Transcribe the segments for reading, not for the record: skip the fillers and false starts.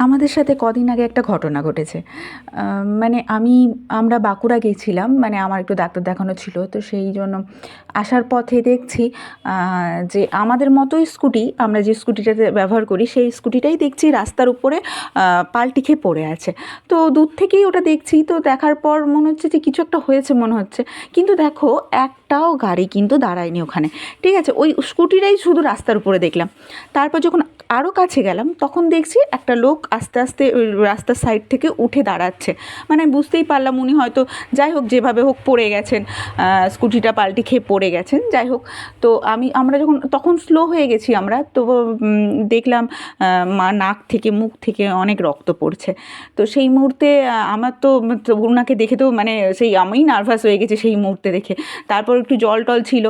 আমাদের সাথে কদিন আগে একটা ঘটনা ঘটেছে। মানে আমরা বাঁকুড়া গেছিলাম। মানে আমার একটু ডাক্তার দেখানো ছিল। তো সেই জন্য আসার পথে দেখছি আ যে আমাদের মতোই স্কুটি, আমরা যে স্কুটিটাতে ব্যবহার করি, সেই স্কুটিটাই দেখছি রাস্তার উপরে আ পাল্টি খেয়ে পড়ে আছে। তো দূর থেকেই ওটা দেখছি। তো দেখার পর মনে হচ্ছে যে কিছু একটা হয়েছে মনে হচ্ছে। কিন্তু দেখো একটাও গাড়ি কিন্তু দাঁড়ায়নি ওখানে। ঠিক আছে? ওই স্কুটিটাই শুধু রাস্তার উপরে দেখলাম। তারপর যখন আরও কাছে গেলাম তখন দেখছি একটা লোক আস্তে আস্তে ওই রাস্তার সাইড থেকে উঠে দাঁড়াচ্ছে। মানে আমি বুঝতেই পারলাম উনি হয়তো যাই হোক যেভাবে হোক পড়ে গেছেন, স্কুটিটা পাল্টি খেয়ে পড়ে গেছেন, যাই হোক। তো আমরা যখন তখন স্লো হয়ে গেছি আমরা, তো দেখলাম নাক থেকে মুখ থেকে অনেক রক্ত পড়ছে। তো সেই মুহূর্তে আমার তো ওনাকে দেখে তো মানে সেই আমিই নার্ভাস হয়ে গেছি সেই মুহূর্তে দেখে। তারপর একটু জল টল ছিল,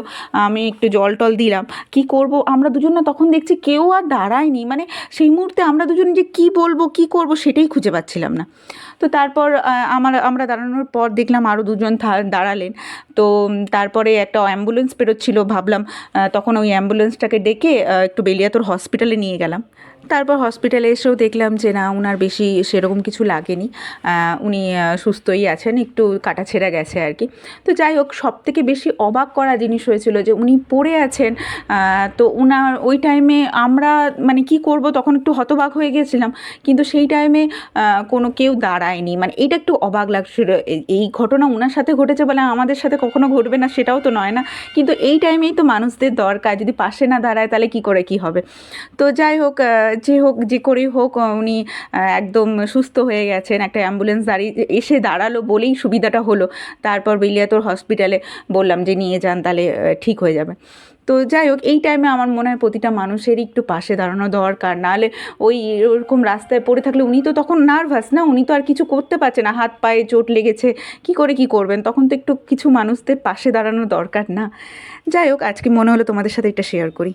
আমি একটু জল টল দিলাম। কী করব, আমরা দুজন না তখন দেখছি কেউ আর দাঁড়ায়নি। মানে সেই মুহূর্তে আমরা দুজন যে কী বলবো, কী করব সেটাই খুঁজে পাচ্ছিলাম না। তো তারপর আমরা দাঁড়ানোর পর দেখলাম আরও দুজন দাঁড়ালেন। তো তারপরে একটা অ্যাম্বুলেন্স পেরোচ্ছিল, ভাবলাম তখন ওই অ্যাম্বুলেন্সটাকে ডেকে একটু বেলিয়াতোড় হসপিটালে নিয়ে গেলাম। তারপর হসপিটালে এসেও দেখলাম যে না, উনার বেশি সেরকম কিছু লাগেনি। উনি সুস্থই আছেন, একটু কাটাছেঁড়া গেছে আর কি। তো যাই হোক, সবথেকে বেশি অবাক করা জিনিস হয়েছিল যে উনি পড়ে আছেন। তো উনার ওই টাইমে আমরা মানে কী করব তখন একটু হতবাক হয়ে গেছিলাম। কিন্তু সেই টাইমে কোনো কেউ দাঁড়ায়নি। মানে এইটা একটু অবাক লাগছিল। এই ঘটনা উনার সাথে ঘটেছে বলে আমাদের সাথে কখনো ঘটবে না সেটাও তো নয় না। কিন্তু এই টাইমেই তো মানুষদের দরকার। যদি পাশে না দাঁড়ায় তাহলে কী করে কী হবে? তো যাই হোক, যে করেই হোক উনি একদম সুস্থ হয়ে গেছেন। একটা অ্যাম্বুলেন্স এসে দাঁড়ালো বলেই সুবিধাটা হলো। তারপর বেলিয়াতোড় হসপিটালে বললাম যে নিয়ে যান, তাহলে ঠিক হয়ে যাবে। তো যাই হোক, এই টাইমে আমার মনে হয় প্রতিটা মানুষেরই একটু পাশে দাঁড়ানো দরকার। নাহলে ওই ওরকম রাস্তায় পড়ে থাকলে উনি তো তখন নার্ভাস না, উনি তো আর কিছু করতে পারছে না, হাত পায়ে চোট লেগেছে, কী করে কী করবেন? তখন তো একটু কিছু মানুষদের পাশে দাঁড়ানো দরকার না? যাই হোক, আজকে মনে হলো তোমাদের সাথে এটা শেয়ার করি।